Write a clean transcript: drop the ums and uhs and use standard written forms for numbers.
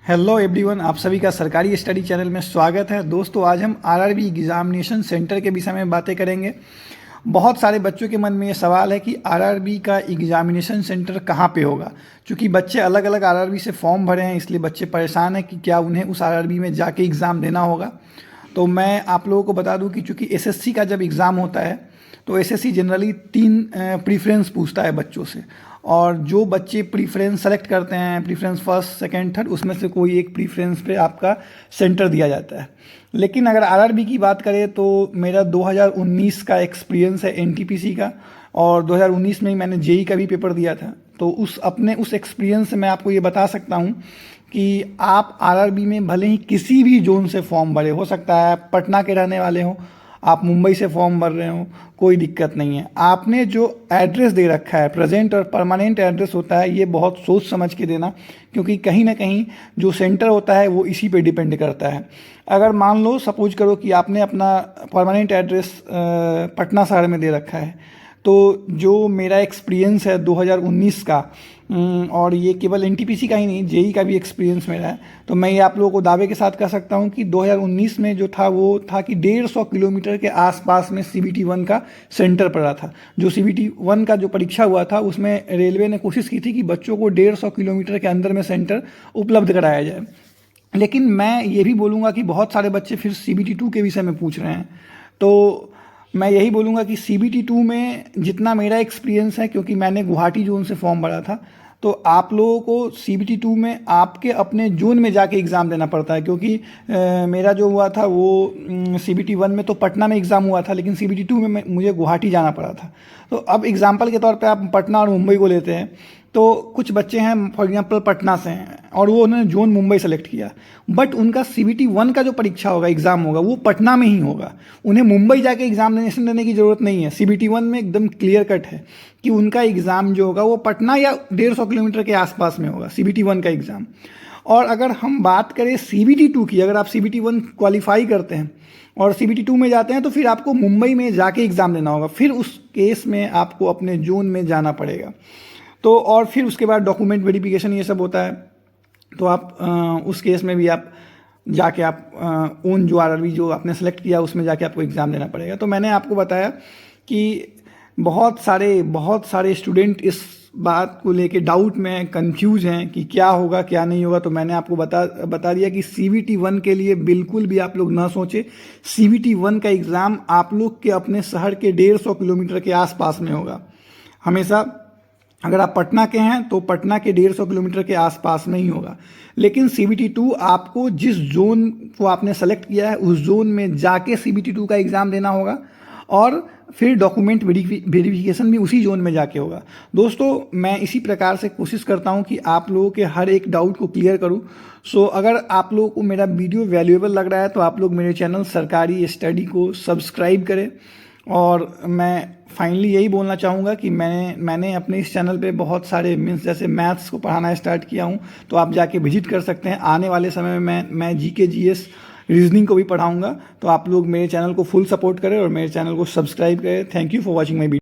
Hello everyone, आप सभी का सरकारी स्टडी चैनल में स्वागत है। दोस्तों, आज हम आरआरबी एग्जामिनेशन सेंटर के विषय में बातें करेंगे। बहुत सारे बच्चों के मन में ये सवाल है कि आरआरबी का एग्जामिनेशन सेंटर कहाँ पे होगा। क्योंकि बच्चे अलग अलग आरआरबी से फॉर्म भरे हैं, इसलिए बच्चे परेशान हैं कि क्या उन्हें उस आरआरबी में जाके एग्ज़ाम देना होगा। तो मैं आप लोगों को बता दूं कि चूँकि एसएससी का जब एग्ज़ाम होता है तो एसएससी जनरली 3 प्रीफ्रेंस पूछता है बच्चों से, और जो बच्चे प्रीफ्रेंस सेलेक्ट करते हैं, प्रीफ्रेंस फर्स्ट सेकंड थर्ड, उसमें से कोई एक प्रीफ्रेंस पे आपका सेंटर दिया जाता है। लेकिन अगर आरआरबी की बात करें तो मेरा 2019 का एक्सपीरियंस है एनटीपीसी का, और 2019 में ही मैंने जेई का भी पेपर दिया था। तो उस एक्सपीरियंस से मैं आपको ये बता सकता हूँ कि आप आरआरबी में भले ही किसी भी जोन से फॉर्म भरे, हो सकता है पटना के रहने वाले हो, आप मुंबई से फॉर्म भर रहे हो, कोई दिक्कत नहीं है। आपने जो एड्रेस दे रखा है, प्रेजेंट और परमानेंट एड्रेस होता है, ये बहुत सोच समझ के देना, क्योंकि कहीं ना कहीं जो सेंटर होता है वो इसी पे डिपेंड करता है। अगर मान लो सपोज करो कि आपने अपना परमानेंट एड्रेस पटना शहर में दे रखा है, तो जो मेरा एक्सपीरियंस है 2019 का, और ये केवल एनटीपीसी का ही नहीं, जेई का भी एक्सपीरियंस मेरा है, तो मैं ये आप लोगों को दावे के साथ कह सकता हूँ कि 2019 में जो था वो था कि 150 किलोमीटर के आसपास में CBT 1 का सेंटर पड़ा था। जो CBT 1 का जो परीक्षा हुआ था उसमें रेलवे ने कोशिश की थी कि बच्चों को 150 किलोमीटर के अंदर में सेंटर उपलब्ध कराया जाए। लेकिन मैं ये भी बोलूँगा कि बहुत सारे बच्चे फिर CBT 2 के विषय में पूछ रहे हैं, तो मैं यही बोलूँगा कि CBT 2 में जितना मेरा एक्सपीरियंस है, क्योंकि मैंने गुवाहाटी जोन से फॉर्म भरा था, तो आप लोगों को CBT 2 में आपके अपने जोन में जाके एग्ज़ाम देना पड़ता है। क्योंकि मेरा जो हुआ था वो CBT 1 में तो पटना में एग्ज़ाम हुआ था, लेकिन CBT 2 में मुझे गुवाहाटी जाना पड़ा था। तो अब एग्जाम्पल के तौर पे आप पटना और मुंबई को लेते हैं, तो कुछ बच्चे हैं फॉर एग्जांपल पटना से हैं और वो उन्होंने जोन मुंबई सेलेक्ट किया, बट उनका CBT 1 का जो परीक्षा होगा, एग्ज़ाम होगा, वो पटना में ही होगा। उन्हें मुंबई जाके एग्जामिनेशन देने की ज़रूरत नहीं है। CBT 1 में एकदम क्लियर कट है कि उनका एग्ज़ाम जो होगा वो पटना या 150 किलोमीटर के आसपास में होगा, CBT 1 का एग्ज़ाम। और अगर हम बात करें CBT 2 की, अगर आप CBT 1 क्वालिफाई करते हैं और CBT 2 में जाते हैं, तो फिर आपको मुंबई में जाके एग्ज़ाम देना होगा। फिर उस केस में आपको अपने जोन में जाना पड़ेगा। तो और फिर उसके बाद डॉक्यूमेंट वेरिफिकेशन ये सब होता है, तो आप उस केस में भी आप जाके आप ओन जो आरआरबी जो आपने सेलेक्ट किया उसमें जाके आपको एग्ज़ाम देना पड़ेगा। तो मैंने आपको बताया कि बहुत सारे स्टूडेंट इस बात को लेके डाउट में कंफ्यूज हैं कि क्या होगा क्या नहीं होगा। तो मैंने आपको बता दिया कि CBT 1 के लिए बिल्कुल भी आप लोग ना सोचें। CBT 1 का एग्ज़ाम आप लोग के अपने शहर के 150 किलोमीटर के आसपास में होगा हमेशा। अगर आप पटना के हैं तो पटना के 150 किलोमीटर के आसपास में ही होगा। लेकिन CBT 2 आपको जिस जोन को आपने सेलेक्ट किया है उस जोन में जाके CBT 2 का एग्ज़ाम देना होगा, और फिर डॉक्यूमेंट वेरिफिकेशन भी उसी जोन में जाके होगा। दोस्तों, मैं इसी प्रकार से कोशिश करता हूं कि आप लोगों के हर एक डाउट को क्लियर करूं। सो अगर आप लोगों को मेरा वीडियो वैल्यूएबल लग रहा है तो आप लोग मेरे चैनल सरकारी स्टडी को सब्सक्राइब करें। और मैं फाइनली यही बोलना चाहूँगा कि मैंने अपने इस चैनल पे बहुत सारे मीन्स जैसे मैथ्स को पढ़ाना स्टार्ट किया हूँ, तो आप जाके विजिट कर सकते हैं। आने वाले समय में मैं GK GS रीजनिंग को भी पढ़ाऊँगा, तो आप लोग मेरे चैनल को फुल सपोर्ट करें और मेरे चैनल को सब्सक्राइब करें। Thank you for watching my video.